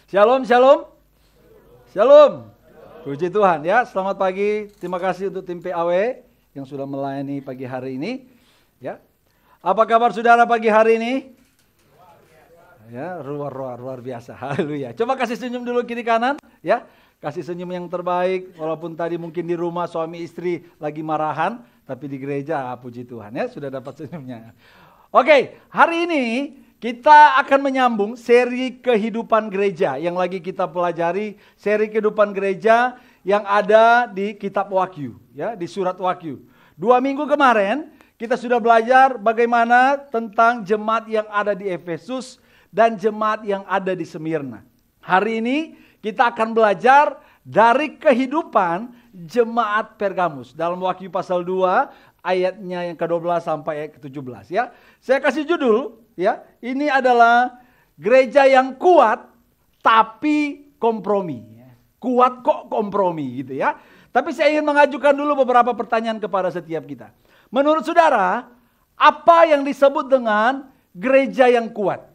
Shalom, shalom. Shalom. Puji Tuhan ya. Selamat pagi. Terima kasih untuk tim PAW yang sudah melayani pagi hari ini. Ya. Apa kabar saudara pagi hari ini? Ya, luar biasa. Haleluya. Coba kasih senyum dulu kiri kanan, ya. Kasih senyum yang terbaik. Walaupun tadi mungkin di rumah suami istri lagi marahan, tapi di gereja puji Tuhan ya sudah dapat senyumnya. Oke, hari ini kita akan menyambung seri kehidupan gereja yang lagi kita pelajari, seri kehidupan gereja yang ada di kitab Wahyu, ya, di surat Wahyu. 2 minggu kemarin kita sudah belajar bagaimana tentang jemaat yang ada di Efesus dan jemaat yang ada di Smyrna. Hari ini kita akan belajar dari kehidupan jemaat Pergamus dalam Wahyu pasal 2 ayatnya yang ke-12 sampai ayat ke-17 ya. Saya kasih judul ya, ini adalah gereja yang kuat tapi kompromi. Kuat kok kompromi gitu ya. Tapi saya ingin mengajukan dulu beberapa pertanyaan kepada setiap kita. Menurut saudara, apa yang disebut dengan gereja yang kuat?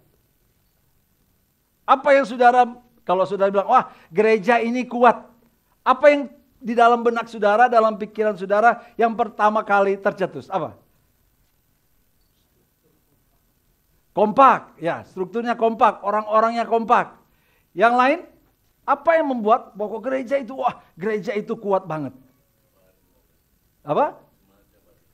Apa yang saudara, kalau saudara bilang, wah gereja ini kuat. Apa yang di dalam benak saudara, dalam pikiran saudara yang pertama kali tercetus? Apa? Kompak, ya strukturnya kompak, orang-orangnya kompak. Yang lain, apa yang membuat pokok gereja itu, wah gereja itu kuat banget? Apa?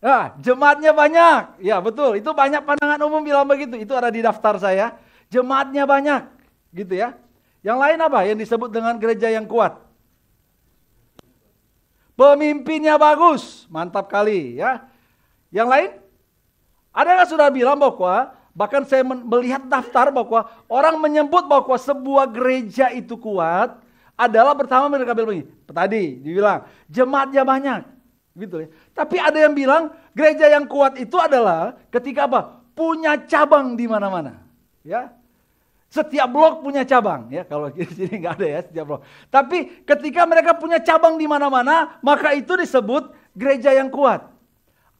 Ya, jemaatnya banyak. Ya betul, itu banyak pandangan umum bilang begitu. Itu ada di daftar saya. Jemaatnya banyak, gitu ya. Yang lain apa yang disebut dengan gereja yang kuat? Pemimpinnya bagus, mantap kali ya. Yang lain? Ada nggak sudah bilang bahwa, bahkan saya melihat daftar bahwa orang menyebut bahwa sebuah gereja itu kuat adalah pertama mereka bilang begini, tadi dibilang jemaatnya banyak, gitu ya. Tapi ada yang bilang gereja yang kuat itu adalah ketika apa? Punya cabang di mana-mana, ya. Setiap blok punya cabang, ya. Kalau di sini nggak ada ya setiap blok. Tapi ketika mereka punya cabang di mana-mana, maka itu disebut gereja yang kuat.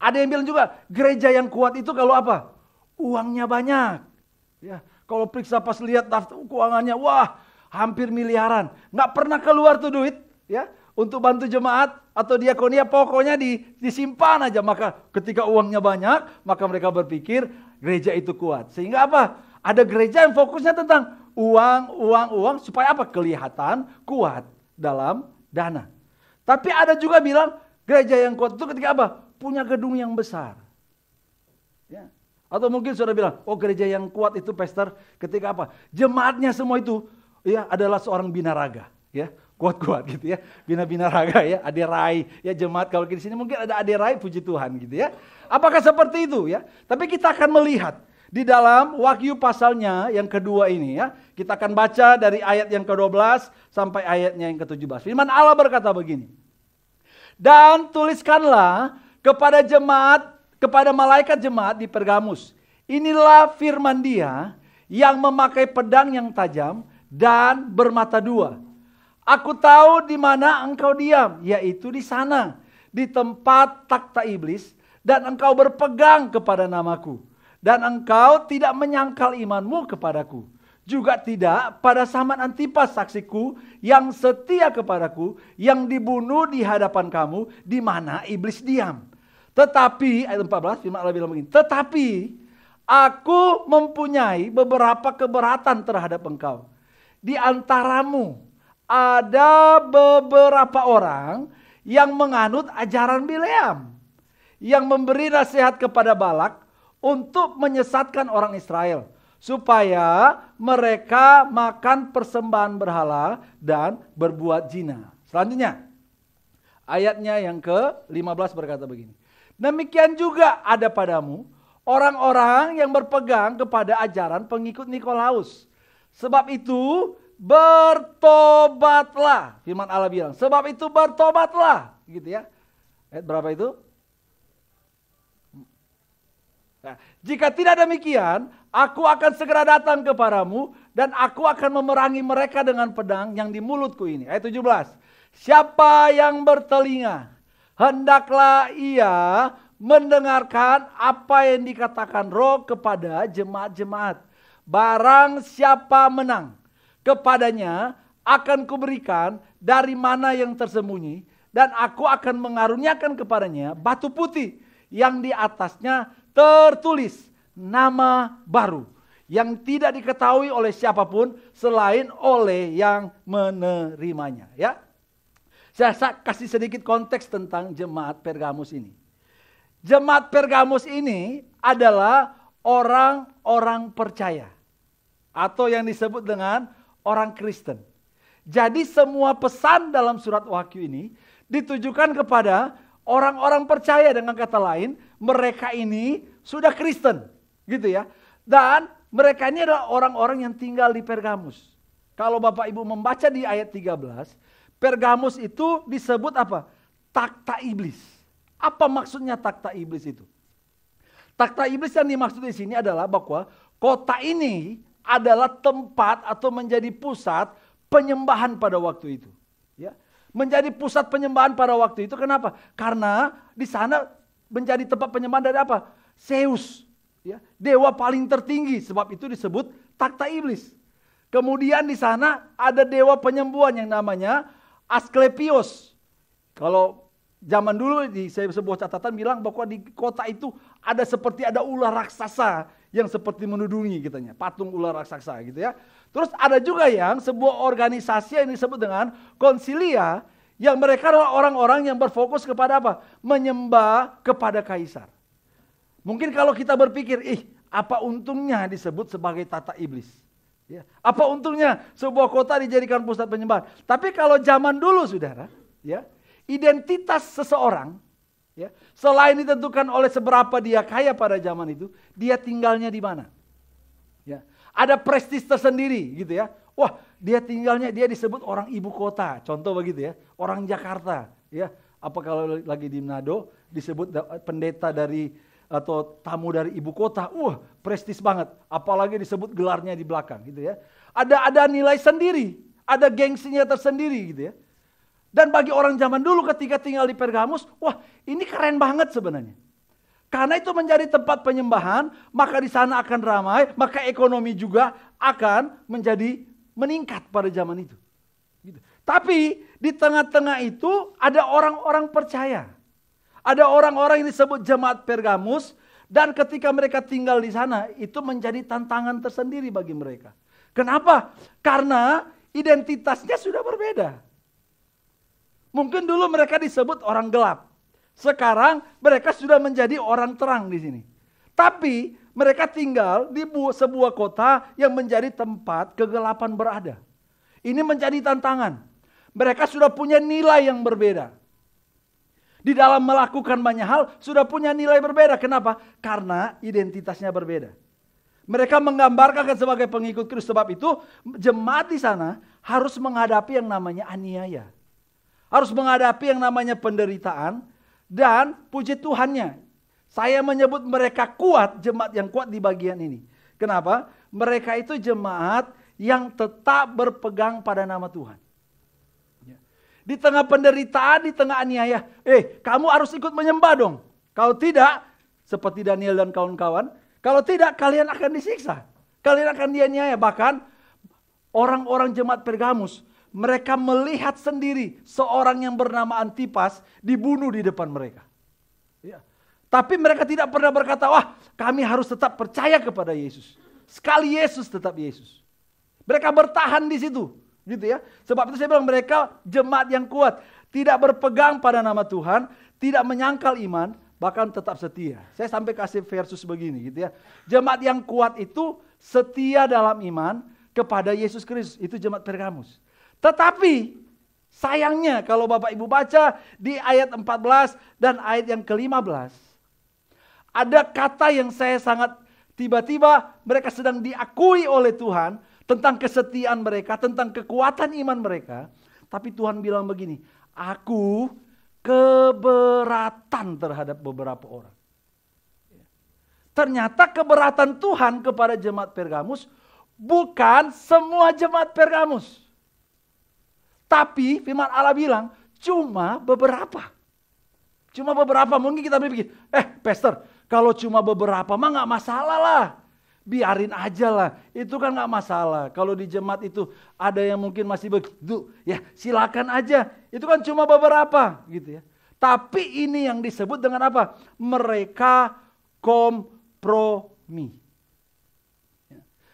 Ada yang bilang juga gereja yang kuat itu kalau apa? Uangnya banyak. Ya, kalau periksa pas lihat daftar keuangannya, wah hampir miliaran. Nggak pernah keluar tuh duit, ya, untuk bantu jemaat atau diakonia, pokoknya disimpan aja. Maka ketika uangnya banyak, maka mereka berpikir gereja itu kuat. Sehingga apa? Ada gereja yang fokusnya tentang uang supaya apa? Kelihatan kuat dalam dana. Tapi ada juga bilang gereja yang kuat itu ketika apa? Punya gedung yang besar. Ya. Atau mungkin saudara bilang, oh gereja yang kuat itu pastor ketika apa? Jemaatnya semua itu ya adalah seorang binaraga, ya. Kuat-kuat gitu ya. Binaraga ya, aderai, ya jemaat kalau di sini mungkin ada aderai, puji Tuhan gitu ya. Apakah seperti itu ya? Tapi kita akan melihat di dalam Wahyu pasalnya yang kedua ini ya. Kita akan baca dari ayat yang ke-12 sampai ayatnya yang ke-17. Firman Allah berkata begini. Dan tuliskanlah kepada jemaat, kepada malaikat jemaat di Pergamus. Inilah firman Dia yang memakai pedang yang tajam dan bermata dua. Aku tahu di mana engkau diam, yaitu di sana, di tempat takhta iblis, dan engkau berpegang kepada namaku. Dan engkau tidak menyangkal imanmu kepadaku. Juga tidak pada Saman Antipas saksiku yang setia kepadaku, yang dibunuh di hadapan kamu, di mana iblis diam. Tetapi, ayat 14, firman Allah bilang begini, tetapi aku mempunyai beberapa keberatan terhadap engkau. Di antaramu ada beberapa orang yang menganut ajaran Bileam, yang memberi nasihat kepada Balak untuk menyesatkan orang Israel, supaya mereka makan persembahan berhala dan berbuat zina. Selanjutnya, ayatnya yang ke-15 berkata begini. Demikian juga ada padamu orang-orang yang berpegang kepada ajaran pengikut Nikolaus. Sebab itu bertobatlah. Firman Allah bilang, sebab itu bertobatlah. Gitu ya. Ayat berapa itu? Nah, jika tidak demikian, aku akan segera datang kepadamu dan aku akan memerangi mereka dengan pedang yang di mulutku ini. Ayat 17. Siapa yang bertelinga, hendaklah ia mendengarkan apa yang dikatakan Roh kepada jemaat-jemaat. Barang siapa menang, kepadanya akan kuberikan dari mana yang tersembunyi, dan aku akan mengaruniakan kepadanya batu putih yang di atasnya tertulis nama baru yang tidak diketahui oleh siapapun selain oleh yang menerimanya. Ya, saya kasih sedikit konteks tentang jemaat Pergamus ini. Jemaat Pergamus ini adalah orang-orang percaya atau yang disebut dengan orang Kristen. Jadi semua pesan dalam surat Wahyu ini ditujukan kepada orang-orang percaya, dengan kata lain mereka ini sudah Kristen gitu ya. Dan mereka ini adalah orang-orang yang tinggal di Pergamus. Kalau Bapak Ibu membaca di ayat 13, Pergamus itu disebut apa? Takhta iblis. Apa maksudnya takhta iblis itu? Takhta iblis yang dimaksud di sini adalah bahwa kota ini adalah tempat atau menjadi pusat penyembahan pada waktu itu. Ya, menjadi pusat penyembahan pada waktu itu. Kenapa? Karena di sana menjadi tempat penyembahan dari apa? Zeus, ya, dewa paling tertinggi. Sebab itu disebut takhta iblis. Kemudian di sana ada dewa penyembuhan yang namanya Asklepios. Kalau zaman dulu di sebuah catatan bilang bahwa di kota itu ada seperti ada ular raksasa yang seperti menudungi katanya, patung ular raksasa gitu ya. Terus ada juga yang sebuah organisasi yang disebut dengan konsilia, yang mereka adalah orang-orang yang berfokus kepada apa? Menyembah kepada kaisar. Mungkin kalau kita berpikir, apa untungnya disebut sebagai takhta iblis? Ya, apa untungnya sebuah kota dijadikan pusat penyembahan? Tapi kalau zaman dulu saudara, ya, identitas seseorang, ya, selain ditentukan oleh seberapa dia kaya pada zaman itu, dia tinggalnya di mana. Ya, ada prestis tersendiri gitu ya. Wah, dia disebut orang ibu kota, contoh begitu ya, orang Jakarta, ya. Apa kalau lagi di Manado disebut pendeta dari atau tamu dari ibu kota, prestis banget. Apalagi disebut gelarnya di belakang gitu ya. Ada nilai sendiri, ada gengsinya tersendiri gitu ya. Dan bagi orang zaman dulu ketika tinggal di Pergamus, ini keren banget sebenarnya. Karena itu menjadi tempat penyembahan, maka di sana akan ramai, maka ekonomi juga akan menjadi meningkat pada zaman itu. Gitu. Tapi di tengah-tengah itu ada orang-orang percaya. Ada orang-orang yang disebut jemaat Pergamus, dan ketika mereka tinggal di sana, itu menjadi tantangan tersendiri bagi mereka. Kenapa? Karena identitasnya sudah berbeda. Mungkin dulu mereka disebut orang gelap. Sekarang mereka sudah menjadi orang terang di sini. Tapi mereka tinggal di sebuah kota yang menjadi tempat kegelapan berada. Ini menjadi tantangan. Mereka sudah punya nilai yang berbeda. Di dalam melakukan banyak hal sudah punya nilai berbeda. Kenapa? Karena identitasnya berbeda. Mereka menggambarkan sebagai pengikut Kristus. Sebab itu jemaat di sana harus menghadapi yang namanya aniaya. Harus menghadapi yang namanya penderitaan, dan puji Tuhannya, saya menyebut mereka kuat, jemaat yang kuat di bagian ini. Kenapa? Mereka itu jemaat yang tetap berpegang pada nama Tuhan. Di tengah penderitaan, di tengah aniaya, kamu harus ikut menyembah dong. Kalau tidak, seperti Daniel dan kawan-kawan, kalau tidak kalian akan disiksa. Kalian akan dianiaya. Bahkan orang-orang jemaat Pergamus, mereka melihat sendiri seorang yang bernama Antipas dibunuh di depan mereka. Ya. Tapi mereka tidak pernah berkata, kami harus tetap percaya kepada Yesus. Sekali Yesus tetap Yesus. Mereka bertahan di situ, gitu ya. Sebab itu saya bilang mereka jemaat yang kuat, tidak berpegang pada nama Tuhan, tidak menyangkal iman, bahkan tetap setia. Saya sampai kasih versus begini, gitu ya. Jemaat yang kuat itu setia dalam iman kepada Yesus Kristus. Itu jemaat Pergamus. Tetapi sayangnya kalau Bapak Ibu baca di ayat 14 dan ayat yang ke-15, ada kata yang saya sangat tiba-tiba mereka sedang diakui oleh Tuhan tentang kesetiaan mereka, tentang kekuatan iman mereka. Tapi Tuhan bilang begini, aku keberatan terhadap beberapa orang. Ternyata keberatan Tuhan kepada jemaat Pergamus bukan semua jemaat Pergamus. Tapi firman Allah bilang cuma beberapa. Cuma beberapa. Mungkin kita berpikir, pastor, kalau cuma beberapa mah gak masalah lah. biarin aja lah. Itu kan nggak masalah. Kalau di jemaat itu ada yang mungkin masih begitu, ya silakan aja. Itu kan cuma beberapa gitu ya. Tapi ini yang disebut dengan apa? Mereka kompromi.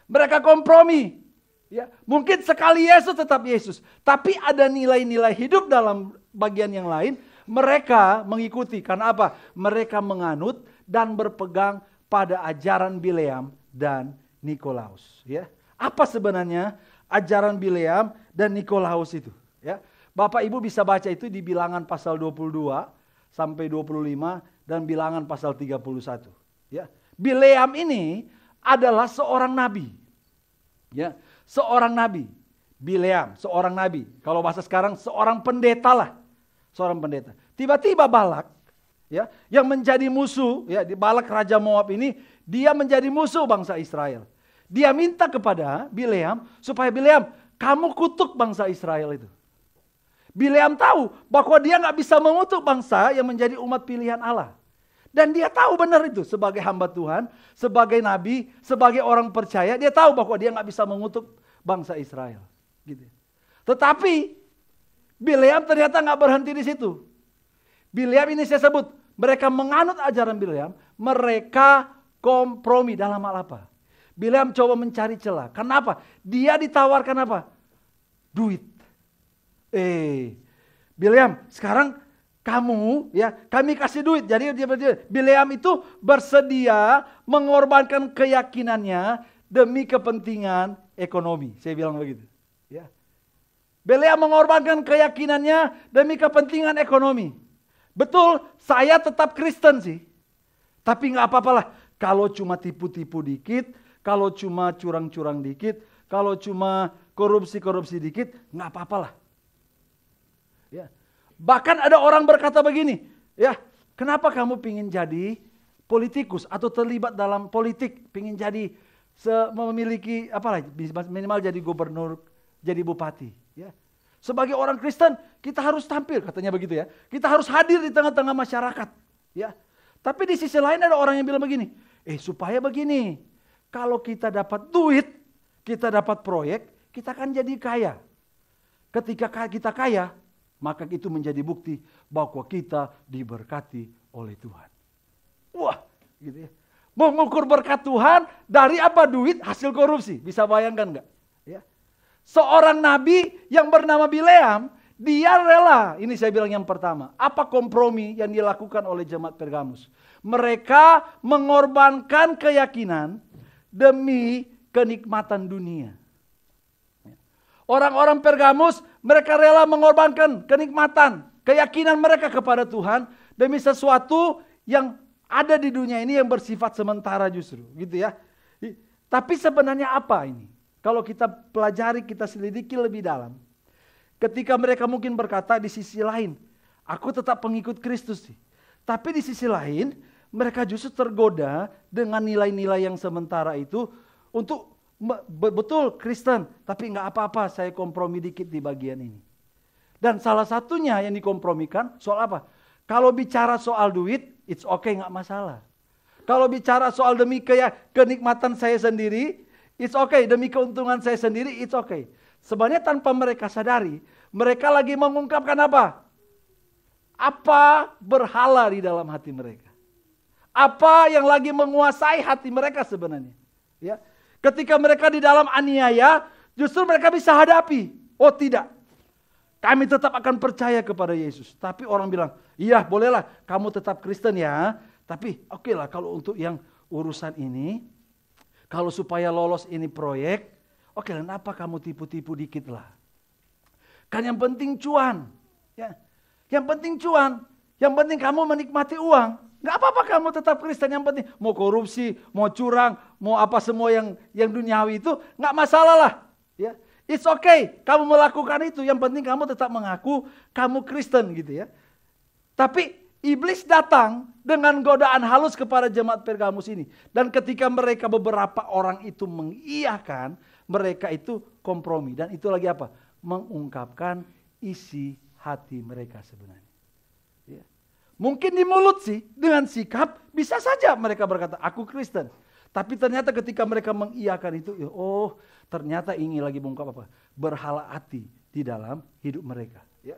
Mereka kompromi. Ya, mungkin sekali Yesus tetap Yesus, tapi ada nilai-nilai hidup dalam bagian yang lain. Mereka mengikuti, karena apa? Mereka menganut dan berpegang pada ajaran Bileam dan Nikolaus. Ya, apa sebenarnya ajaran Bileam dan Nikolaus itu? Ya, Bapak Ibu bisa baca itu di Bilangan pasal 22 sampai 25 dan Bilangan pasal 31. Ya, Bileam ini adalah seorang nabi. Ya, seorang nabi. Bileam, seorang nabi. Kalau bahasa sekarang seorang pendeta lah. Seorang pendeta. Tiba-tiba Balak, ya, yang menjadi musuh, ya, di Balak raja Moab ini, dia menjadi musuh bangsa Israel. Dia minta kepada Bileam supaya Bileam, kamu kutuk bangsa Israel itu. Bileam tahu bahwa dia nggak bisa mengutuk bangsa yang menjadi umat pilihan Allah. Dan dia tahu benar itu sebagai hamba Tuhan, sebagai nabi, sebagai orang percaya, dia tahu bahwa dia nggak bisa mengutuk bangsa Israel. Gitu. Tetapi Bileam ternyata nggak berhenti di situ. Bileam ini saya sebut, mereka menganut ajaran Bileam, mereka kompromi dalam hal apa? Bileam coba mencari celah. Kenapa? Dia ditawarkan apa? Duit. Bileam, sekarang kamu, ya, kami kasih duit. Jadi Bileam itu bersedia mengorbankan keyakinannya demi kepentingan ekonomi. Saya bilang begitu. Ya. Bileam mengorbankan keyakinannya demi kepentingan ekonomi. Betul, saya tetap Kristen sih. Tapi nggak apa-apalah. Kalau cuma tipu-tipu dikit, kalau cuma curang-curang dikit, kalau cuma korupsi-korupsi dikit, nggak apa-apalah. Ya. Bahkan ada orang berkata begini, ya, kenapa kamu pingin jadi politikus atau terlibat dalam politik, pingin jadi memiliki apalah, minimal jadi gubernur, jadi bupati, ya. Sebagai orang Kristen kita harus tampil, katanya begitu ya. Kita harus hadir di tengah-tengah masyarakat, ya. Tapi di sisi lain ada orang yang bilang begini, supaya begini, kalau kita dapat duit, kita dapat proyek, kita akan jadi kaya. Ketika kita kaya, maka itu menjadi bukti bahwa kita diberkati oleh Tuhan. Wah, gitu ya. Mengukur berkat Tuhan dari apa? Duit, hasil korupsi. Bisa bayangkan enggak? Ya. Seorang nabi yang bernama Bileam, dia rela, ini saya bilang yang pertama, apa kompromi yang dilakukan oleh jemaat Pergamus? Mereka mengorbankan keyakinan demi kenikmatan dunia. Orang-orang Pergamus, mereka rela mengorbankan kenikmatan, keyakinan mereka kepada Tuhan demi sesuatu yang ada di dunia ini yang bersifat sementara justru, gitu ya. Tapi sebenarnya apa ini? Kalau kita pelajari, kita selidiki lebih dalam. Ketika mereka mungkin berkata di sisi lain, aku tetap pengikut Kristus sih. Tapi di sisi lain, mereka justru tergoda dengan nilai-nilai yang sementara itu untuk betul Kristen, tapi nggak apa-apa, saya kompromi dikit di bagian ini. Dan salah satunya yang dikompromikan soal apa? Kalau bicara soal duit, it's okay, nggak masalah. Kalau bicara soal demi kenikmatan saya sendiri, it's okay. Demi keuntungan saya sendiri, it's okay. Sebenarnya tanpa mereka sadari, mereka lagi mengungkapkan apa? Apa berhala di dalam hati mereka? Apa yang lagi menguasai hati mereka sebenarnya? Ya. Ketika mereka di dalam aniaya, justru mereka bisa hadapi. Oh tidak, kami tetap akan percaya kepada Yesus. Tapi orang bilang, iya bolehlah kamu tetap Kristen ya. Tapi oke lah kalau untuk yang urusan ini, kalau supaya lolos ini proyek, oke lah kenapa kamu tipu-tipu dikit lah. Kan yang penting cuan. Ya. Yang penting cuan, yang penting kamu menikmati uang. Gak apa-apa kamu tetap Kristen, yang penting mau korupsi, mau curang, mau apa semua yang duniawi itu gak masalah lah. Ya. It's okay kamu melakukan itu, yang penting kamu tetap mengaku kamu Kristen gitu ya. Tapi iblis datang dengan godaan halus kepada jemaat Pergamus ini. Dan ketika mereka beberapa orang itu mengiyakan, mereka itu kompromi. Dan itu lagi apa? Mengungkapkan isi hati mereka sebenarnya. Mungkin di mulut sih, dengan sikap bisa saja mereka berkata, aku Kristen. Tapi ternyata ketika mereka mengiyakan itu, oh ternyata ini lagi mengungkap apa? Berhala hati di dalam hidup mereka. Ya.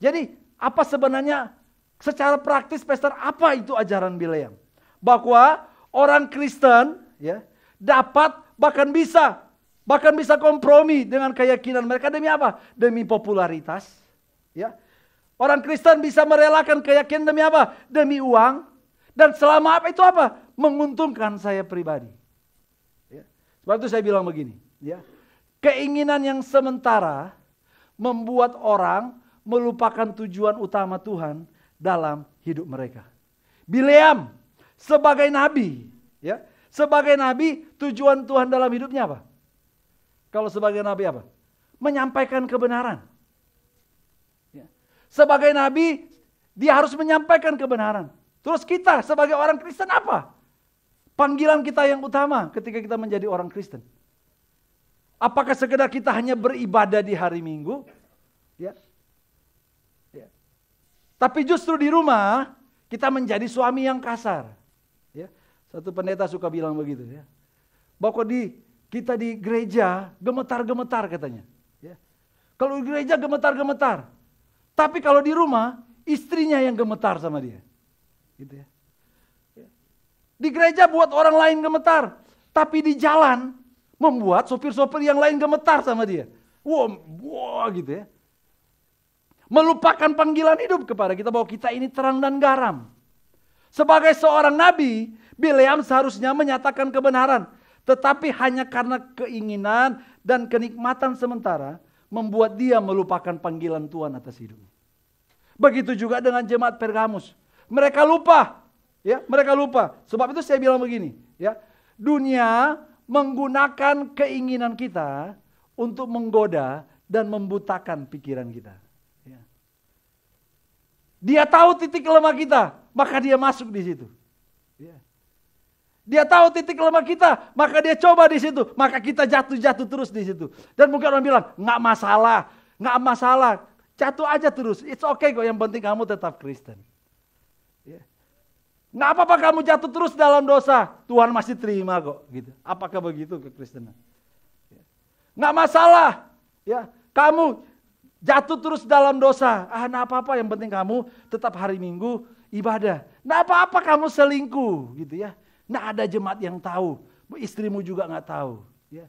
Jadi apa sebenarnya secara praktis Pastor, apa itu ajaran Bileam? Bahwa orang Kristen ya dapat bahkan bisa kompromi dengan keyakinan mereka demi apa? Demi popularitas. Ya. Orang Kristen bisa merelakan keyakinan demi apa? Demi uang. Dan selama apa itu apa? Menguntungkan saya pribadi. Ya. Sebab itu saya bilang begini. Ya. Keinginan yang sementara membuat orang melupakan tujuan utama Tuhan dalam hidup mereka. Bileam sebagai nabi. Ya. Sebagai nabi tujuan Tuhan dalam hidupnya apa? Kalau sebagai nabi apa? Menyampaikan kebenaran. Ya. Sebagai nabi dia harus menyampaikan kebenaran. Terus kita sebagai orang Kristen apa? Panggilan kita yang utama ketika kita menjadi orang Kristen. Apakah sekedar kita hanya beribadah di hari Minggu? Ya. Ya. Tapi justru di rumah kita menjadi suami yang kasar. Ya. Satu pendeta suka bilang begitu ya. Bahwa kita di gereja gemetar-gemetar katanya. Ya. Kalau di gereja gemetar-gemetar. Tapi kalau di rumah istrinya yang gemetar sama dia. Gitu ya. Di gereja buat orang lain gemetar, tapi di jalan membuat sopir-sopir yang lain gemetar sama dia. Wah gitu ya. Melupakan panggilan hidup kepada kita bahwa kita ini terang dan garam. Sebagai seorang nabi, Bileam seharusnya menyatakan kebenaran, tetapi hanya karena keinginan dan kenikmatan sementara membuat dia melupakan panggilan Tuhan atas hidupnya. Begitu juga dengan jemaat Pergamus. Mereka lupa, ya, mereka lupa. Sebab itu saya bilang begini, ya, dunia menggunakan keinginan kita untuk menggoda dan membutakan pikiran kita. Ya. Dia tahu titik lemah kita, maka dia masuk di situ. Ya. Dia tahu titik lemah kita, maka dia coba di situ, maka kita jatuh terus di situ. Dan mungkin orang bilang, nggak masalah, jatuh aja terus. It's okay kok, yang penting kamu tetap Kristen. Nggak apa-apa kamu jatuh terus dalam dosa, Tuhan masih terima kok. Gitu. Apakah begitu kekristenan? Nggak masalah, ya. Kamu jatuh terus dalam dosa, nggak apa-apa. Yang penting kamu tetap hari Minggu ibadah. Nggak apa-apa kamu selingkuh, gitu ya. Nggak ada jemaat yang tahu, istrimu juga nggak tahu. Ya.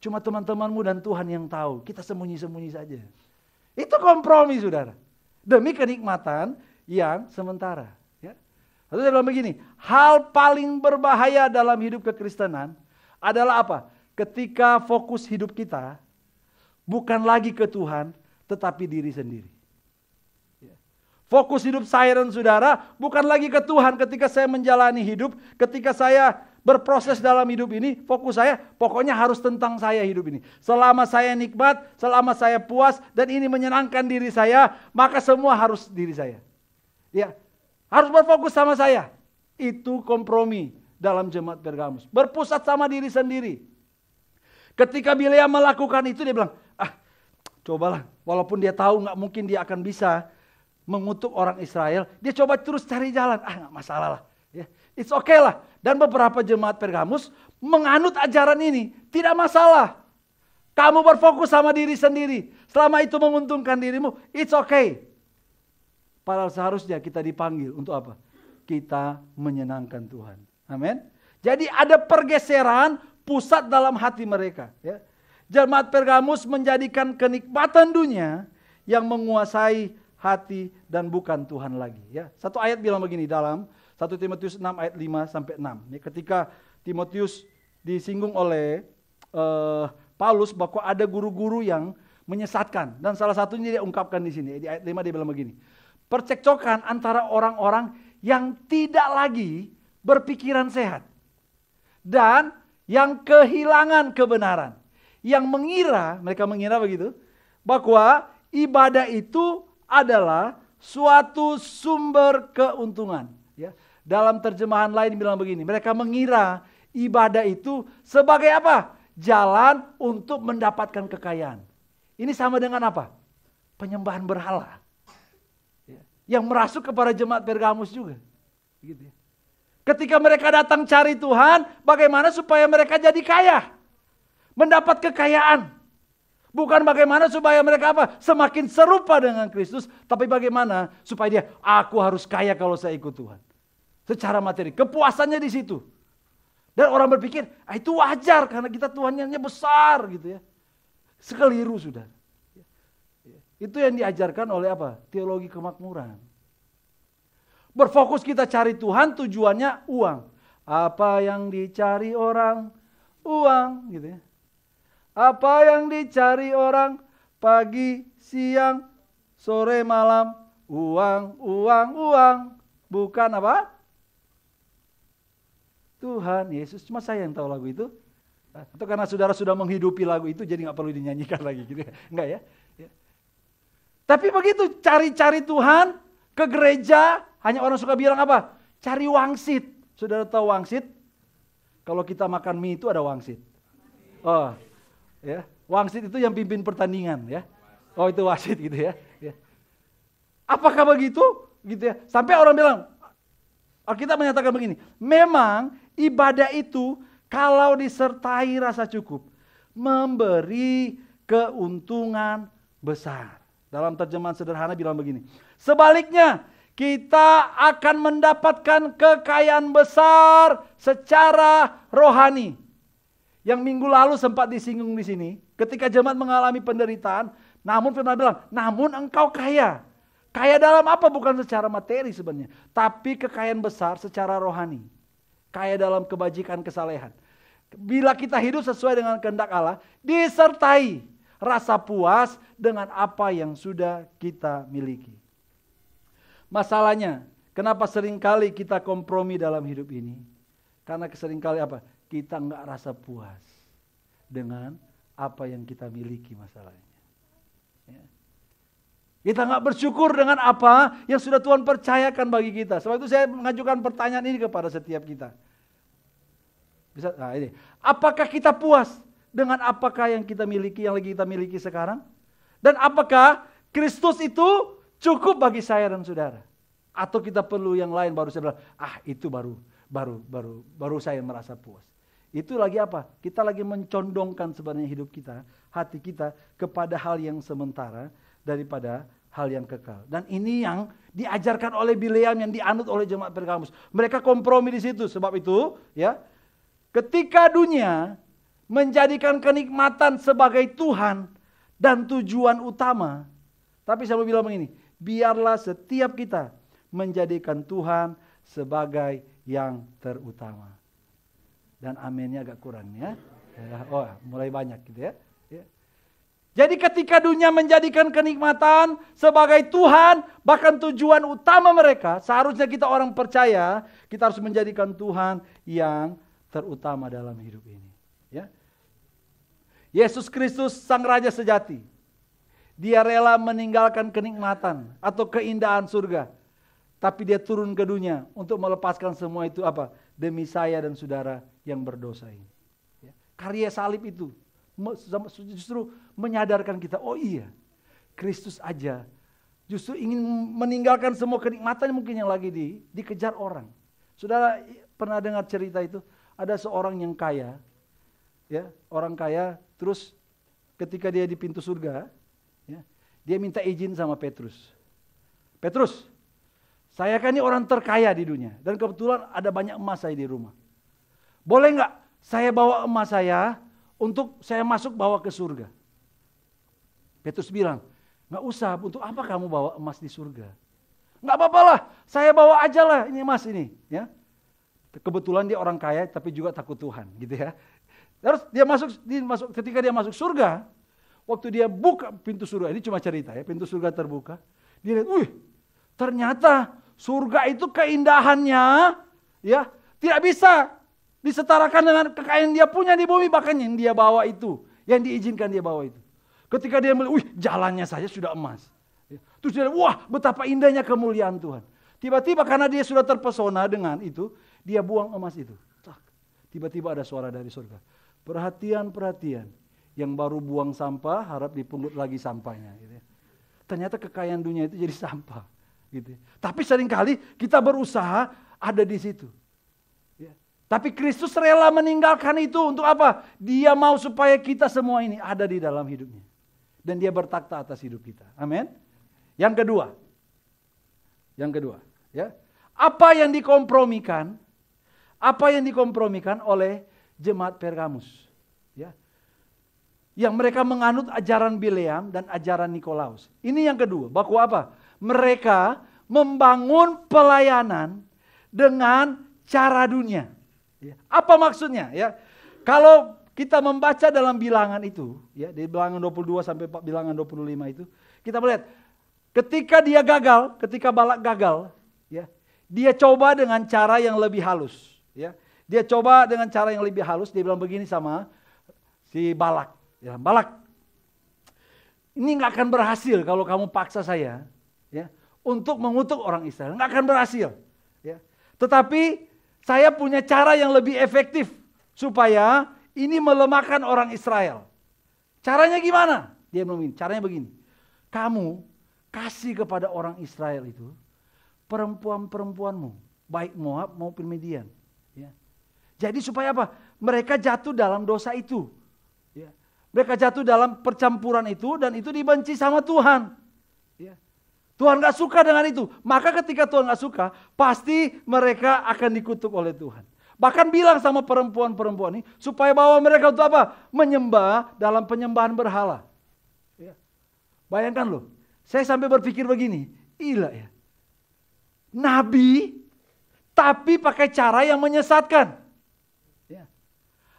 Cuma teman-temanmu dan Tuhan yang tahu. Kita sembunyi-sembunyi saja. Itu kompromi, saudara. Demi kenikmatan yang sementara. Lalu saya bilang begini, hal paling berbahaya dalam hidup kekristenan adalah apa? Ketika fokus hidup kita bukan lagi ke Tuhan, tetapi diri sendiri. Fokus hidup saya dan saudara bukan lagi ke Tuhan ketika saya menjalani hidup, ketika saya berproses dalam hidup ini, fokus saya pokoknya harus tentang saya hidup ini. Selama saya nikmat, selama saya puas, dan ini menyenangkan diri saya, maka semua harus diri saya. Ya. Harus berfokus sama saya. Itu kompromi dalam jemaat Pergamus. Berpusat sama diri sendiri. Ketika Bileam melakukan itu dia bilang, cobalah. Walaupun dia tahu gak mungkin dia akan bisa mengutuk orang Israel. Dia coba terus cari jalan. Gak masalah lah. Ya, it's okay lah. Dan beberapa jemaat Pergamus menganut ajaran ini. Tidak masalah. Kamu berfokus sama diri sendiri. Selama itu menguntungkan dirimu, it's okay. Padahal seharusnya kita dipanggil untuk apa? Kita menyenangkan Tuhan. Amin. Jadi ada pergeseran pusat dalam hati mereka. Ya. Jemaat Pergamus menjadikan kenikmatan dunia yang menguasai hati dan bukan Tuhan lagi. Ya. Satu ayat bilang begini dalam 1 Timotius 6 ayat 5 sampai 6. Ya, ketika Timotius disinggung oleh Paulus bahwa ada guru-guru yang menyesatkan. Dan salah satunya dia ungkapkan di sini. Di ayat 5 dia bilang begini. Percekcokan antara orang-orang yang tidak lagi berpikiran sehat. Dan yang kehilangan kebenaran. Yang mereka mengira begitu. Bahwa ibadah itu adalah suatu sumber keuntungan. Ya. Dalam terjemahan lain bilang begini. Mereka mengira ibadah itu sebagai apa? Jalan untuk mendapatkan kekayaan. Ini sama dengan apa? Penyembahan berhala. Yang merasuk kepada jemaat Pergamus juga. Gitu ya. Ketika mereka datang cari Tuhan, bagaimana supaya mereka jadi kaya? Mendapat kekayaan. Bukan bagaimana supaya mereka apa? Semakin serupa dengan Kristus, tapi bagaimana supaya dia, aku harus kaya kalau saya ikut Tuhan. Secara materi, kepuasannya di situ. Dan orang berpikir, itu wajar karena kita Tuhannya besar gitu ya. Sekeliru sudah. Itu yang diajarkan oleh apa? Teologi kemakmuran. Berfokus kita cari Tuhan, tujuannya uang. Apa yang dicari orang? Uang gitu ya. Apa yang dicari orang? Pagi, siang, sore, malam. Uang, uang, uang. Bukan apa? Tuhan Yesus. Cuma saya yang tahu lagu itu. Atau karena saudara sudah menghidupi lagu itu jadi gak perlu dinyanyikan lagi gitu ya. Enggak ya. Tapi begitu cari-cari Tuhan ke gereja, hanya orang suka bilang apa? Cari wangsit. Saudara tahu wangsit? Kalau kita makan mie itu ada wangsit. Oh, ya. Wangsit itu yang pimpin pertandingan ya. Oh, itu wasit gitu ya. Apakah begitu? Gitu ya. Sampai orang bilang, Alkitab menyatakan begini, memang ibadah itu kalau disertai rasa cukup, memberi keuntungan besar. Dalam terjemahan sederhana bilang begini, sebaliknya kita akan mendapatkan kekayaan besar secara rohani. Yang minggu lalu sempat disinggung di sini, ketika jemaat mengalami penderitaan, namun firman bilang, namun engkau kaya. Kaya dalam apa? Bukan secara materi sebenarnya, tapi kekayaan besar secara rohani. Kaya dalam kebajikan, kesalehan. Bila kita hidup sesuai dengan kehendak Allah, disertai rasa puas dengan apa yang sudah kita miliki. Masalahnya, kenapa seringkali kita kompromi dalam hidup ini? Karena seringkali apa? Kita enggak rasa puas dengan apa yang kita miliki masalahnya. Ya. Kita enggak bersyukur dengan apa yang sudah Tuhan percayakan bagi kita. Sebab itu saya mengajukan pertanyaan ini kepada setiap kita. Ini. Apakah kita puas dengan apakah yang kita miliki, yang lagi kita miliki sekarang? Dan apakah Kristus itu cukup bagi saya dan saudara? Atau kita perlu yang lain baru saya bilang, itu baru saya merasa puas. Itu lagi apa? Kita lagi mencondongkan sebenarnya hidup kita, hati kita kepada hal yang sementara daripada hal yang kekal. Dan ini yang diajarkan oleh Bileam, yang dianut oleh jemaat Pergamus. Mereka kompromi di situ. Sebab itu, ya, ketika dunia menjadikan kenikmatan sebagai Tuhan dan tujuan utama. Tapi saya mau bilang begini, biarlah setiap kita menjadikan Tuhan sebagai yang terutama. Dan amennya agak kurang ya. Oh, mulai banyak gitu ya. Jadi ketika dunia menjadikan kenikmatan sebagai Tuhan, bahkan tujuan utama mereka, seharusnya kita orang percaya, kita harus menjadikan Tuhan yang terutama dalam hidup ini. Ya. Yesus Kristus sang Raja sejati. Dia rela meninggalkan kenikmatan atau keindahan surga. Tapi dia turun ke dunia untuk melepaskan semua itu apa? Demi saya dan saudara yang berdosa ini. Ya. Karya salib itu justru menyadarkan kita, oh iya, Kristus aja justru ingin meninggalkan semua kenikmatan mungkin yang lagi dikejar orang. Saudara pernah dengar cerita itu? Ada seorang yang kaya, ya, orang kaya, terus ketika dia di pintu surga, ya, dia minta izin sama Petrus. Petrus, saya kan ini orang terkaya di dunia dan kebetulan ada banyak emas saya di rumah. Boleh nggak saya bawa emas saya untuk saya masuk bawa ke surga? Petrus bilang, nggak usah. Untuk apa kamu bawa emas di surga? Nggak apa-apa lah, saya bawa aja lah ini emas ini, ya. Kebetulan dia orang kaya tapi juga takut Tuhan gitu ya. Terus dia ketika dia masuk surga, waktu dia buka pintu surga, ini cuma cerita ya, pintu surga terbuka, dia lihat, wih, ternyata surga itu keindahannya ya tidak bisa disetarakan dengan kekayaan dia punya di bumi, bahkan yang dia bawa itu, yang diizinkan dia bawa itu. Ketika dia melihat, wih, jalannya saja sudah emas. Terus dia, wah, betapa indahnya kemuliaan Tuhan. Tiba-tiba karena dia sudah terpesona dengan itu, dia buang emas itu. Tiba-tiba ada suara dari surga. Perhatian, yang baru buang sampah harap dipungut lagi sampahnya. Gitu ya. Ternyata kekayaan dunia itu jadi sampah. Gitu ya. Tapi seringkali kita berusaha ada di situ. Tapi Kristus rela meninggalkan itu untuk apa? Dia mau supaya kita semua ini ada di dalam hidupnya. Dan dia bertakhta atas hidup kita. Amin. Yang kedua. Ya. Apa yang dikompromikan? Apa yang dikompromikan oleh jemaat Pergamus? Ya. Yang mereka menganut ajaran Bileam dan ajaran Nikolaus. Ini yang kedua. Bahwa apa? Mereka membangun pelayanan dengan cara dunia. Ya. Apa maksudnya? Ya. Kalau kita membaca dalam bilangan itu, ya, di bilangan 22 sampai bilangan 25 itu, kita melihat ketika dia gagal, ketika Balak gagal, ya, dia coba dengan cara yang lebih halus. Ya. Dia coba dengan cara yang lebih halus, dia bilang begini sama si Balak. Ya, Balak, ini nggak akan berhasil kalau kamu paksa saya, ya, untuk mengutuk orang Israel. Nggak akan berhasil. Ya. Tetapi saya punya cara yang lebih efektif supaya ini melemahkan orang Israel. Caranya gimana? Dia bilang begini, caranya begini. Kamu kasih kepada orang Israel itu perempuan-perempuanmu, baik Moab maupun Midian. Ya. Jadi supaya apa? Mereka jatuh dalam dosa itu. Ya. Mereka jatuh dalam percampuran itu dan itu dibenci sama Tuhan. Ya. Tuhan gak suka dengan itu. Maka ketika Tuhan gak suka, pasti mereka akan dikutuk oleh Tuhan. Bahkan bilang sama perempuan-perempuan ini, supaya bawa mereka untuk apa? Menyembah dalam penyembahan berhala. Ya. Bayangkan loh, saya sampai berpikir begini, gila ya. Nabi, tapi pakai cara yang menyesatkan. Ya.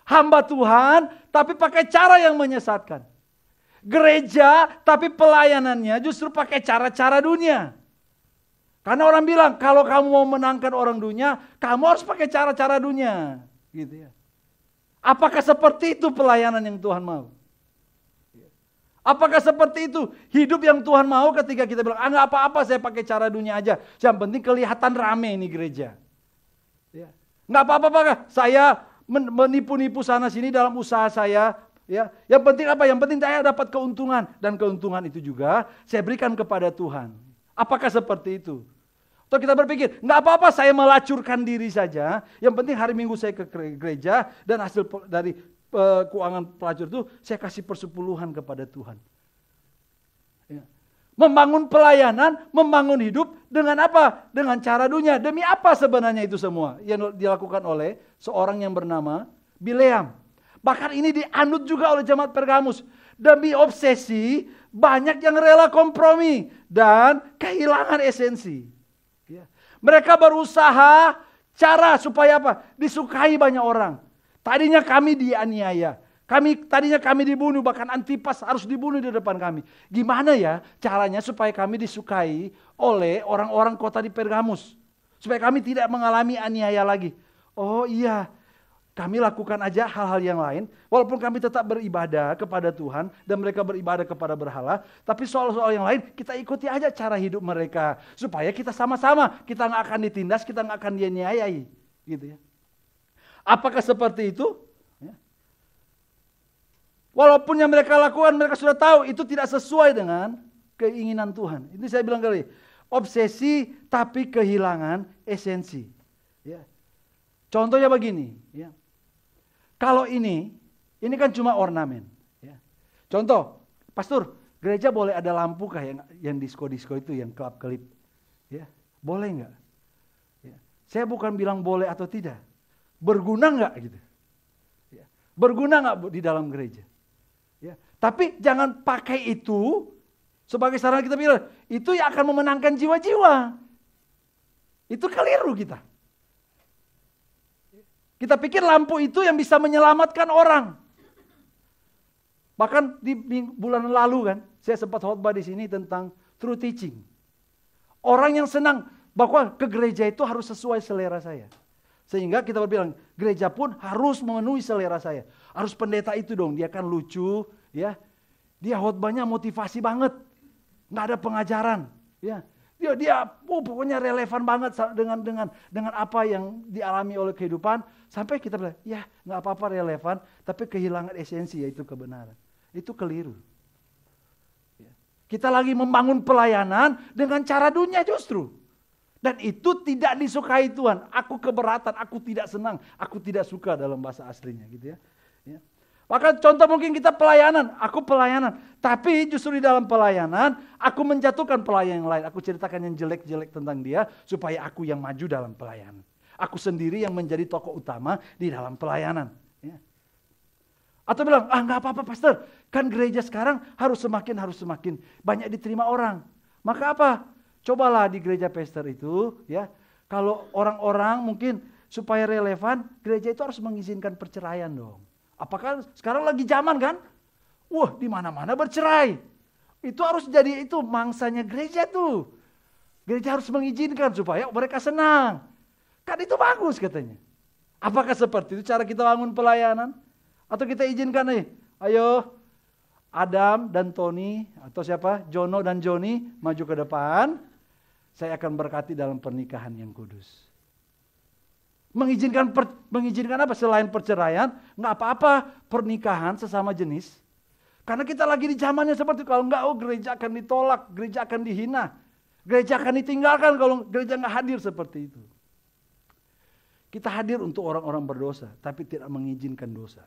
Hamba Tuhan, tapi pakai cara yang menyesatkan. Gereja, tapi pelayanannya justru pakai cara-cara dunia. Karena orang bilang, kalau kamu mau menangkan orang dunia, kamu harus pakai cara-cara dunia. Gitu ya. Apakah seperti itu pelayanan yang Tuhan mau? Apakah seperti itu hidup yang Tuhan mau ketika kita bilang, nggak apa-apa saya pakai cara dunia aja. Yang penting kelihatan rame ini gereja. Ya. Nggak apa-apa saya menipu-nipu sana sini dalam usaha saya. Ya. Yang penting apa? Yang penting saya dapat keuntungan. Dan keuntungan itu juga saya berikan kepada Tuhan. Apakah seperti itu? Atau kita berpikir, nggak apa-apa saya melacurkan diri saja. Yang penting hari Minggu saya ke gereja dan hasil dari keuangan pelacur itu saya kasih persepuluhan kepada Tuhan. Ya. Membangun pelayanan, membangun hidup dengan apa? Dengan cara dunia. Demi apa sebenarnya itu semua yang dilakukan oleh seorang yang bernama Bileam. Bahkan ini dianut juga oleh jemaat Pergamus. Demi obsesi, banyak yang rela kompromi dan kehilangan esensi. Ya. Mereka berusaha cara supaya apa? Disukai banyak orang. Tadinya kami dianiaya. Tadinya kami dibunuh, bahkan Antipas harus dibunuh di depan kami. Gimana ya caranya supaya kami disukai oleh orang-orang kota di Pergamus? Supaya kami tidak mengalami aniaya lagi. Oh iya, kami lakukan aja hal-hal yang lain. Walaupun kami tetap beribadah kepada Tuhan dan mereka beribadah kepada berhala. Tapi soal-soal yang lain kita ikuti aja cara hidup mereka. Supaya kita sama-sama, kita nggak akan ditindas, kita nggak akan dianiayai. Gitu ya. Apakah seperti itu? Ya. Walaupun yang mereka lakukan, mereka sudah tahu itu tidak sesuai dengan keinginan Tuhan. Ini saya bilang kali, obsesi tapi kehilangan esensi. Ya. Contohnya begini. Ya. Kalau ini kan cuma ornamen. Ya. Contoh, pastor, gereja boleh ada lampu kah yang disco-disco itu, yang kelap-kelip? Ya. Boleh nggak? Ya. Saya bukan bilang boleh atau tidak. Berguna nggak gitu? Ya. Berguna nggak di dalam gereja? Ya. Tapi jangan pakai itu sebagai sarana kita bilang itu yang akan memenangkan jiwa-jiwa. Itu keliru kita. Kita pikir lampu itu yang bisa menyelamatkan orang. Bahkan di bulan lalu kan, saya sempat khotbah di sini tentang true teaching. Orang yang senang bahwa ke gereja itu harus sesuai selera saya. Sehingga kita berbilang, gereja pun harus memenuhi selera saya. Harus pendeta itu dong, dia kan lucu, ya. Dia khotbahnya motivasi banget. Nggak ada pengajaran, ya. Dia pokoknya relevan banget dengan apa yang dialami oleh kehidupan. Sampai kita bilang, ya nggak apa-apa relevan, tapi kehilangan esensi yaitu kebenaran. Itu keliru. Ya. Kita lagi membangun pelayanan dengan cara dunia justru. Dan itu tidak disukai Tuhan. Aku keberatan, aku tidak senang, aku tidak suka dalam bahasa aslinya gitu ya. Ya. Maka contoh mungkin kita pelayanan, aku pelayanan. Tapi justru di dalam pelayanan, aku menjatuhkan pelayan yang lain. Aku ceritakan yang jelek-jelek tentang dia, supaya aku yang maju dalam pelayanan. Aku sendiri yang menjadi tokoh utama di dalam pelayanan. Ya. Atau bilang, nggak apa-apa pastor, kan gereja sekarang harus semakin banyak diterima orang. Maka apa? Cobalah di gereja pastor itu, ya, kalau orang-orang mungkin supaya relevan, gereja itu harus mengizinkan perceraian dong. Apakah sekarang lagi zaman kan? Wah, di mana-mana bercerai. Itu harus jadi itu mangsanya gereja tuh. Gereja harus mengizinkan supaya mereka senang. Kan itu bagus katanya. Apakah seperti itu cara kita bangun pelayanan? Atau kita izinkan nih, ayo Adam dan Tony atau siapa? Jono dan Joni maju ke depan. Saya akan berkati dalam pernikahan yang kudus. Mengizinkan apa? Selain perceraian, nggak apa-apa pernikahan sesama jenis. Karena kita lagi di zamannya seperti itu. Kalau nggak, gereja akan ditolak, gereja akan dihina. Gereja akan ditinggalkan kalau gereja nggak hadir seperti itu. Kita hadir untuk orang-orang berdosa, tapi tidak mengizinkan dosa.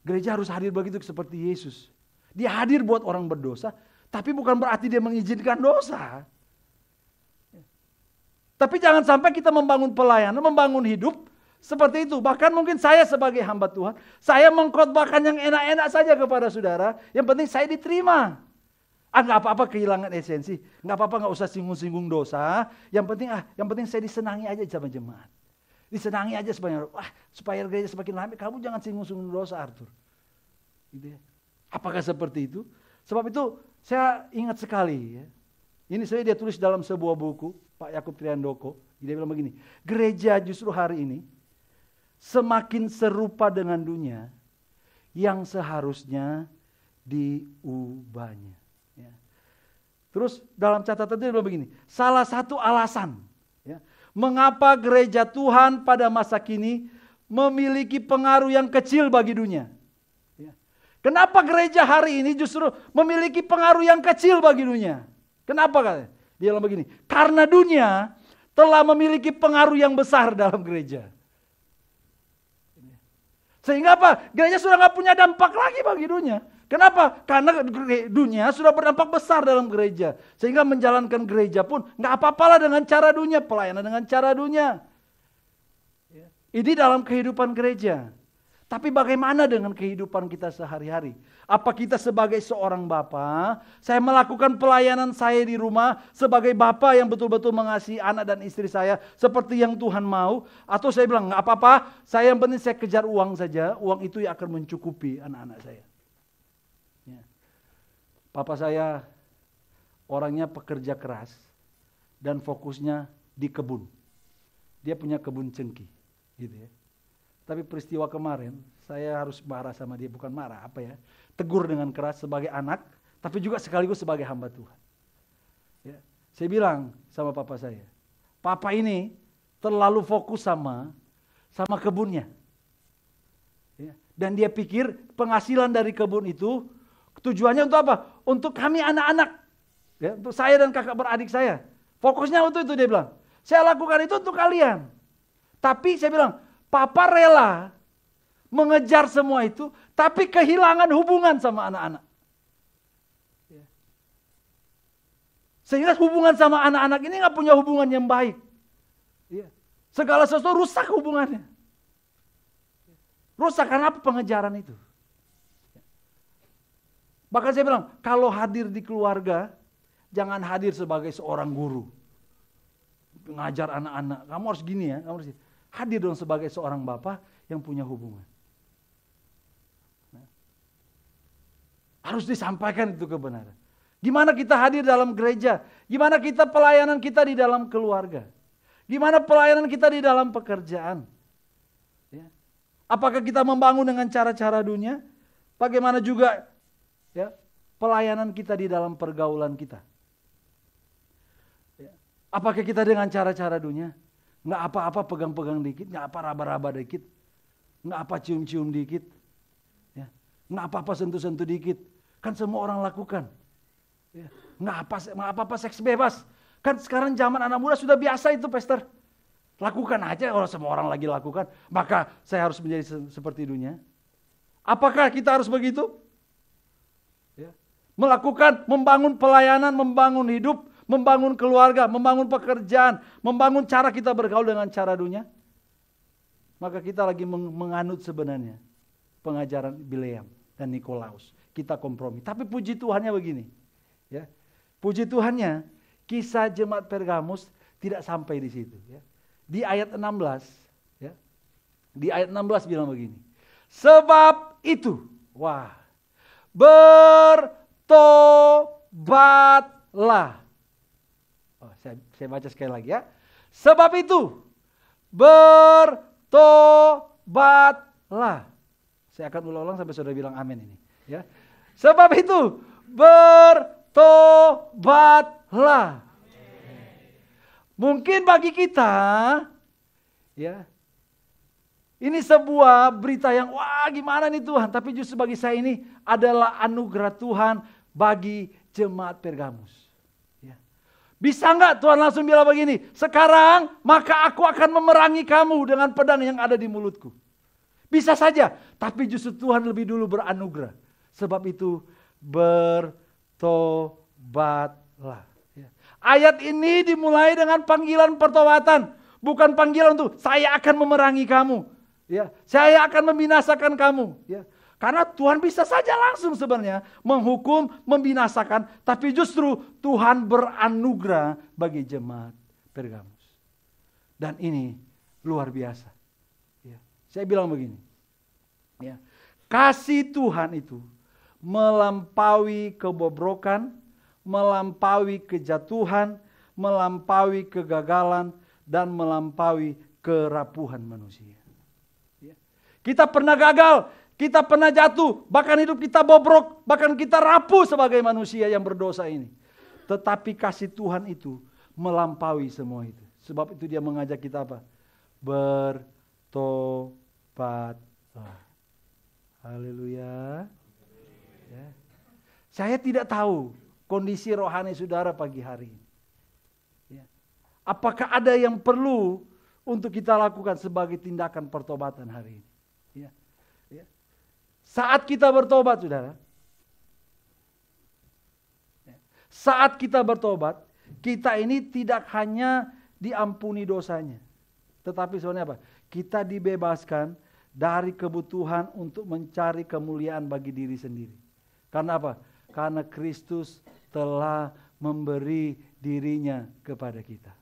Gereja harus hadir begitu seperti Yesus. Dia hadir buat orang berdosa, tapi bukan berarti dia mengizinkan dosa. Tapi jangan sampai kita membangun pelayanan, membangun hidup seperti itu. Bahkan mungkin saya sebagai hamba Tuhan, saya mengkhotbahkan yang enak-enak saja kepada saudara. Yang penting saya diterima. Nggak apa-apa kehilangan esensi. Nggak apa-apa, nggak usah singgung-singgung dosa. Yang penting saya disenangi aja sama jemaat. Disenangi aja supaya gereja semakin ramai. Kamu jangan singgung-singgung dosa, Arthur. Gitu ya. Apakah seperti itu? Sebab itu saya ingat sekali ya. Ini dia tulis dalam sebuah buku, Pak Yakub Triandoko. Dia bilang begini, gereja justru hari ini semakin serupa dengan dunia yang seharusnya diubahnya. Ya. Terus dalam catatan dia bilang begini, salah satu alasan ya, mengapa gereja Tuhan pada masa kini memiliki pengaruh yang kecil bagi dunia. Kenapa gereja hari ini justru memiliki pengaruh yang kecil bagi dunia? Kenapa katanya? Dia bilang begini, karena dunia telah memiliki pengaruh yang besar dalam gereja. Sehingga apa? Gereja sudah nggak punya dampak lagi bagi dunia. Kenapa? Karena dunia sudah berdampak besar dalam gereja. Sehingga menjalankan gereja pun nggak apa-apalah dengan cara dunia, pelayanan dengan cara dunia. Ini dalam kehidupan gereja. Tapi bagaimana dengan kehidupan kita sehari-hari? Apa kita sebagai seorang bapa, saya melakukan pelayanan saya di rumah sebagai bapa yang betul-betul mengasihi anak dan istri saya seperti yang Tuhan mau? Atau saya bilang, nggak apa-apa, saya yang penting saya kejar uang saja, uang itu yang akan mencukupi anak-anak saya. Ya. Papa saya orangnya pekerja keras dan fokusnya di kebun. Dia punya kebun cengkih, gitu ya. Tapi peristiwa kemarin, saya harus marah sama dia, bukan marah, tegur dengan keras sebagai anak, tapi juga sekaligus sebagai hamba Tuhan. Ya. Saya bilang sama papa saya, papa ini terlalu fokus sama kebunnya. Ya. Dan dia pikir penghasilan dari kebun itu, tujuannya untuk apa? Untuk kami anak-anak, ya, untuk saya dan kakak beradik saya. Fokusnya untuk itu dia bilang, saya lakukan itu untuk kalian. Tapi saya bilang, Papa rela mengejar semua itu, tapi kehilangan hubungan sama anak-anak. Sehingga hubungan sama anak-anak ini gak punya hubungan yang baik. Segala sesuatu rusak hubungannya. Rusak karena apa? Pengejaran itu. Bahkan saya bilang, kalau hadir di keluarga, jangan hadir sebagai seorang guru. Ngajar anak-anak, kamu harus gini ya, kamu harus gini. Hadir dong sebagai seorang bapa yang punya hubungan. Harus disampaikan itu kebenaran. Gimana kita hadir dalam gereja? Gimana kita pelayanan kita di dalam keluarga? Gimana pelayanan kita di dalam pekerjaan? Ya. Apakah kita membangun dengan cara-cara dunia? Bagaimana juga ya, pelayanan kita di dalam pergaulan kita? Ya. Apakah kita dengan cara-cara dunia? Nggak apa-apa pegang-pegang dikit, nggak apa raba-raba dikit, nggak apa cium-cium dikit, ya. Nggak apa-apa sentuh-sentuh dikit, kan semua orang lakukan. Ya. Nggak apa-apa seks bebas, Kan sekarang zaman anak muda sudah biasa itu, Pastor. Lakukan aja, kalau semua orang lagi lakukan. Maka saya harus menjadi seperti dunia. Apakah kita harus begitu? Ya. Melakukan, membangun pelayanan, membangun hidup, membangun keluarga, membangun pekerjaan, membangun cara kita bergaul dengan cara dunia. Maka kita lagi menganut sebenarnya pengajaran Bileam dan Nikolaus. Kita kompromi. Tapi puji Tuhannya begini. Ya. Puji Tuhannya, kisah jemaat Pergamus tidak sampai di situ. Ya. Di ayat 16, ya, di ayat 16 bilang begini. Sebab itu, bertobatlah. Saya baca sekali lagi ya. Sebab itu, bertobatlah. Saya akan ulang-ulang sampai saudara bilang amin ini. Ya. Sebab itu, bertobatlah. Mungkin bagi kita, ya, ini sebuah berita yang gimana nih Tuhan. Tapi justru bagi saya ini adalah anugerah Tuhan bagi jemaat Pergamus. Ya. Bisa nggak Tuhan langsung bilang begini, sekarang maka aku akan memerangi kamu dengan pedang yang ada di mulutku. Bisa saja, tapi justru Tuhan lebih dulu beranugerah. Sebab itu bertobatlah. Ayat ini dimulai dengan panggilan pertobatan. Bukan panggilan untuk saya akan memerangi kamu. Ya, saya akan membinasakan kamu. Ya. Karena Tuhan bisa saja langsung sebenarnya menghukum, membinasakan. Tapi justru Tuhan beranugerah bagi jemaat Pergamus. Dan ini luar biasa. Ya. Saya bilang begini. Ya. Kasih Tuhan itu melampaui kebobrokan, melampaui kejatuhan, melampaui kegagalan, dan melampaui kerapuhan manusia. Ya. Kita pernah gagal, kita pernah jatuh, bahkan hidup kita bobrok, bahkan kita rapuh sebagai manusia yang berdosa ini. Tetapi kasih Tuhan itu melampaui semua itu. Sebab itu dia mengajak kita apa? Bertobatlah. Haleluya. Ya. Saya tidak tahu kondisi rohani saudara pagi hari ini. Ya. Apakah ada yang perlu untuk kita lakukan sebagai tindakan pertobatan hari ini? Ya. Ya. Saat kita bertobat saudara. Ya. Saat kita bertobat, kita ini tidak hanya diampuni dosanya. Tetapi sebenarnya apa? Kita dibebaskan dari kebutuhan untuk mencari kemuliaan bagi diri sendiri. Karena apa? Karena Kristus telah memberi dirinya kepada kita.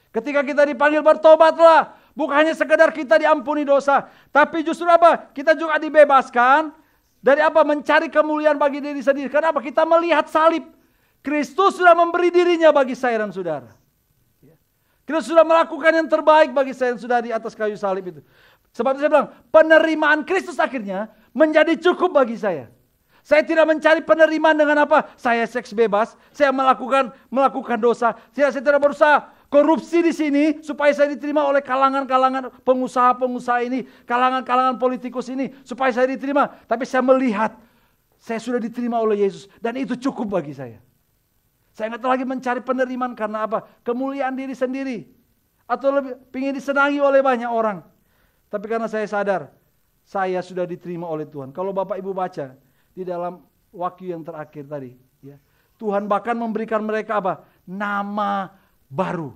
Ketika kita dipanggil bertobatlah, bukan hanya sekedar kita diampuni dosa, tapi justru apa? Kita juga dibebaskan dari apa? Mencari kemuliaan bagi diri sendiri. Kenapa? Kita melihat salib. Kristus sudah memberi dirinya bagi saya dan saudara. Kristus sudah melakukan yang terbaik bagi saya dan saudara di atas kayu salib itu. Sebab itu saya bilang, penerimaan Kristus akhirnya menjadi cukup bagi saya. Saya tidak mencari penerimaan dengan apa? Saya seks bebas, saya melakukan dosa. Saya tidak berusaha korupsi di sini supaya saya diterima oleh kalangan-kalangan pengusaha-pengusaha ini, kalangan-kalangan politikus ini supaya saya diterima. Tapi saya melihat saya sudah diterima oleh Yesus dan itu cukup bagi saya. Saya nggak lagi mencari penerimaan karena apa? Kemuliaan diri sendiri atau lebih ingin disenangi oleh banyak orang. Tapi karena saya sadar saya sudah diterima oleh Tuhan. Kalau Bapak Ibu baca di dalam waktu yang terakhir tadi, ya, Tuhan bahkan memberikan mereka apa? Nama baru.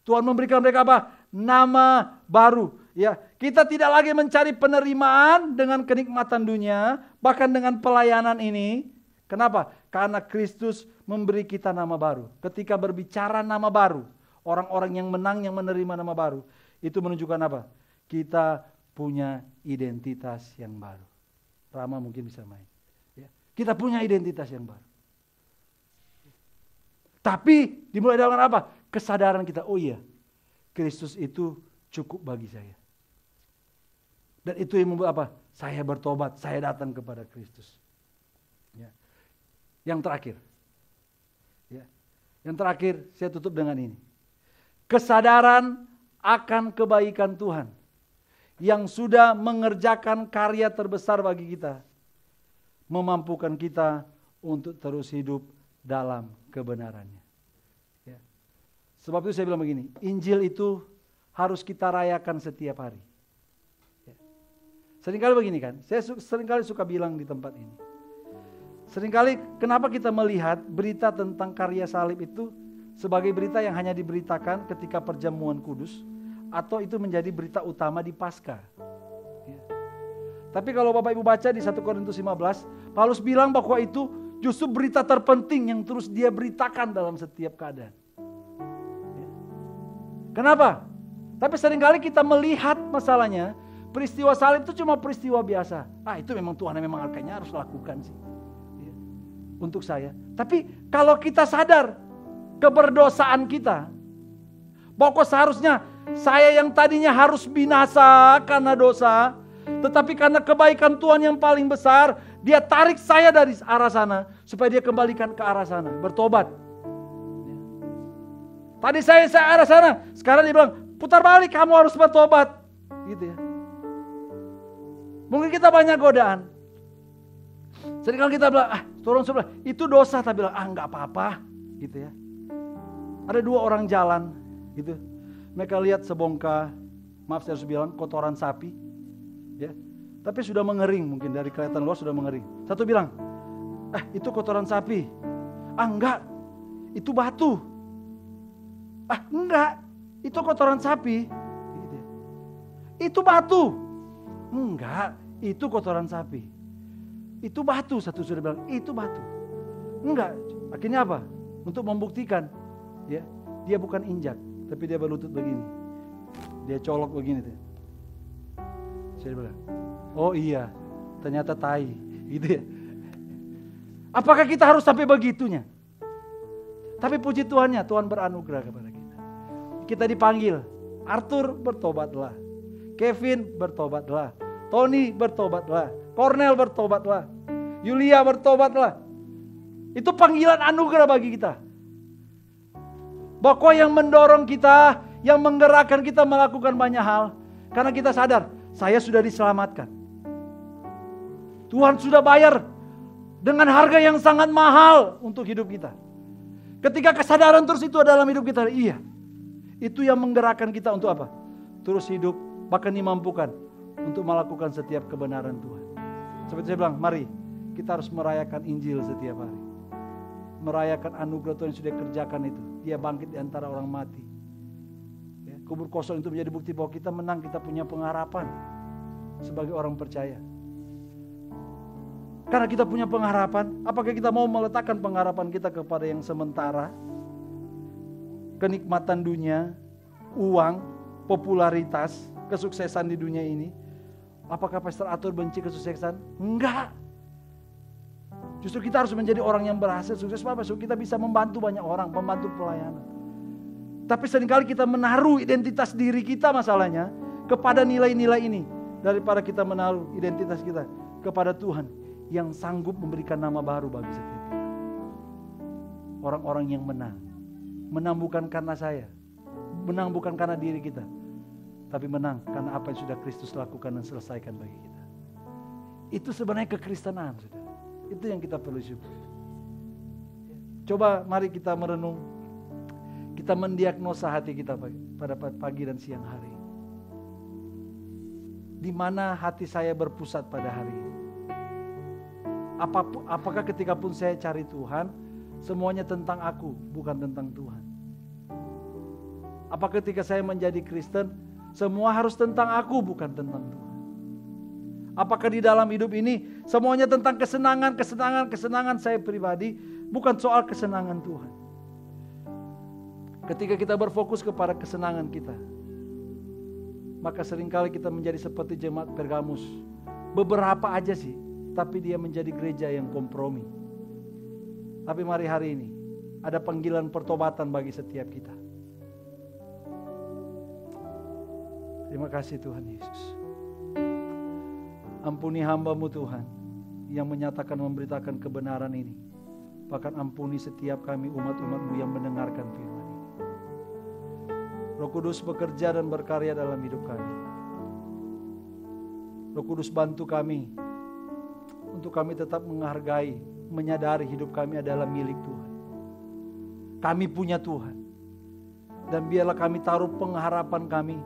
Tuhan memberikan mereka apa? Nama baru. Ya, kita tidak lagi mencari penerimaan dengan kenikmatan dunia, bahkan dengan pelayanan ini. Kenapa? Karena Kristus memberi kita nama baru. Ketika berbicara nama baru, orang-orang yang menang yang menerima nama baru, itu menunjukkan apa? Kita punya identitas yang baru. Rama mungkin bisa main. Ya. Kita punya identitas yang baru. Tapi dimulai dengan apa? Kesadaran kita, oh iya, Kristus itu cukup bagi saya. Dan itu yang membuat apa? Saya bertobat, saya datang kepada Kristus. Ya. Yang terakhir. Ya. Yang terakhir saya tutup dengan ini. Kesadaran akan kebaikan Tuhan yang sudah mengerjakan karya terbesar bagi kita, memampukan kita untuk terus hidup dalam kebenarannya. Sebab itu saya bilang begini, Injil itu harus kita rayakan setiap hari. Seringkali begini kan, saya seringkali suka bilang di tempat ini. Seringkali kenapa kita melihat berita tentang karya salib itu sebagai berita yang hanya diberitakan ketika perjamuan kudus, atau itu menjadi berita utama di Paskah. Ya. Tapi kalau Bapak Ibu baca di 1 Korintus 15, Paulus bilang bahwa itu justru berita terpenting yang terus dia beritakan dalam setiap keadaan. Ya. Kenapa? Tapi seringkali kita melihat masalahnya, peristiwa salib itu cuma peristiwa biasa. Itu memang Tuhan yang memang kayaknya harus lakukan sih. Ya. Untuk saya. Tapi kalau kita sadar keberdosaan kita, bahwa seharusnya saya yang tadinya harus binasa karena dosa, tetapi karena kebaikan Tuhan yang paling besar, dia tarik saya dari arah sana supaya dia kembalikan ke arah sana, bertobat. Tadi saya arah sana, sekarang dia bilang putar balik, kamu harus bertobat, gitu ya. Mungkin kita banyak godaan. Seringkali kita bilang, tolong sebelah, itu dosa, tapi bilang, nggak apa-apa, gitu ya. Ada dua orang jalan, gitu. Mereka lihat sebongkah, maaf saya harus bilang, kotoran sapi, ya. Tapi sudah mengering, mungkin dari kelihatan luar sudah mengering. Satu bilang, itu kotoran sapi. Enggak, itu batu. Enggak, itu kotoran sapi. Gitu ya. Itu batu. Enggak, itu kotoran sapi. Itu batu, satu sudah bilang, itu batu. Enggak, akhirnya apa? Untuk membuktikan, ya, dia bukan injak, tapi dia berlutut begini. Dia colok begini tuh. Saya bilang, oh iya, ternyata tai, gitu ya. Apakah kita harus sampai begitunya? Tapi puji Tuhannya, Tuhan beranugerah kepada kita. Kita dipanggil, Arthur bertobatlah, Kevin bertobatlah, Tony bertobatlah, Cornel bertobatlah, Yulia bertobatlah. Itu panggilan anugerah bagi kita. Bahwa yang mendorong kita, yang menggerakkan kita melakukan banyak hal. Karena kita sadar, saya sudah diselamatkan. Tuhan sudah bayar dengan harga yang sangat mahal untuk hidup kita. Ketika kesadaran terus itu dalam hidup kita, iya. Itu yang menggerakkan kita untuk apa? Terus hidup, bahkan dimampukan untuk melakukan setiap kebenaran Tuhan. Seperti saya bilang, mari kita harus merayakan Injil setiap hari. Merayakan anugerah Tuhan yang sudah kerjakan itu. Dia bangkit di antara orang mati. Ya, kubur kosong itu menjadi bukti bahwa kita menang, kita punya pengharapan sebagai orang percaya. Karena kita punya pengharapan, apakah kita mau meletakkan pengharapan kita kepada yang sementara? Kenikmatan dunia, uang, popularitas, kesuksesan di dunia ini. Apakah Pastor Arthur benci kesuksesan? Enggak. Justru kita harus menjadi orang yang berhasil, sukses, supaya kita bisa membantu banyak orang, membantu pelayanan. Tapi seringkali kita menaruh identitas diri kita masalahnya kepada nilai-nilai ini. Daripada kita menaruh identitas kita kepada Tuhan yang sanggup memberikan nama baru bagi setiap kita. Orang-orang yang menang. Menang bukan karena saya. Menang bukan karena diri kita. Tapi menang karena apa yang sudah Kristus lakukan dan selesaikan bagi kita. Itu sebenarnya kekristenan, saudara. Itu yang kita perlu syukur. Coba mari kita merenung. Kita mendiagnosa hati kita pada pagi dan siang hari. Di mana hati saya berpusat pada hari ini? Apakah ketika pun saya cari Tuhan, semuanya tentang aku, bukan tentang Tuhan? Apa ketika saya menjadi Kristen, semua harus tentang aku, bukan tentang Tuhan? Apakah di dalam hidup ini semuanya tentang kesenangan saya pribadi, bukan soal kesenangan Tuhan? Ketika kita berfokus kepada kesenangan kita, maka seringkali kita menjadi seperti jemaat Pergamus. Beberapa aja sih, tapi dia menjadi gereja yang kompromi. Tapi mari hari ini, ada panggilan pertobatan bagi setiap kita. Terima kasih Tuhan Yesus. Ampuni hamba-Mu Tuhan yang menyatakan memberitakan kebenaran ini. Bahkan ampuni setiap kami umat-umat-Mu yang mendengarkan firman ini. Roh Kudus bekerja dan berkarya dalam hidup kami. Roh Kudus bantu kami untuk kami tetap menghargai, menyadari hidup kami adalah milik Tuhan. Kami punya Tuhan. Dan biarlah kami taruh pengharapan kami.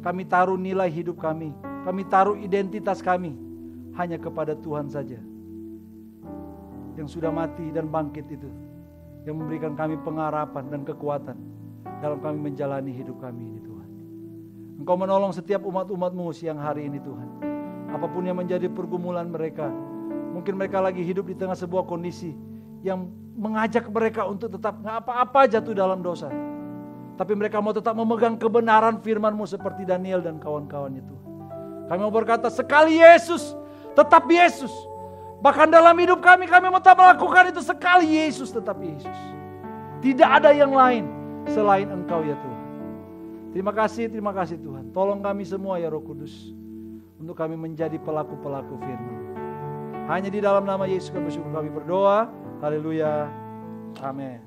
Kami taruh nilai hidup kami. Kami taruh identitas kami hanya kepada Tuhan saja. Yang sudah mati dan bangkit itu. Yang memberikan kami pengharapan dan kekuatan dalam kami menjalani hidup kami ini Tuhan. Engkau menolong setiap umat-umat-Mu siang hari ini Tuhan. Apapun yang menjadi pergumulan mereka. Mungkin mereka lagi hidup di tengah sebuah kondisi yang mengajak mereka untuk tetap nggak apa-apa jatuh dalam dosa. Tapi mereka mau tetap memegang kebenaran firman-Mu seperti Daniel dan kawan-kawannya Tuhan. Kami mau berkata sekali Yesus, tetap Yesus. Bahkan dalam hidup kami mau tetap melakukan itu sekali Yesus, tetap Yesus. Tidak ada yang lain selain Engkau ya Tuhan. Terima kasih Tuhan. Tolong kami semua ya Roh Kudus. Untuk kami menjadi pelaku-pelaku firman. Hanya di dalam nama Yesus kami bersyukur, kami berdoa. Haleluya. Amin.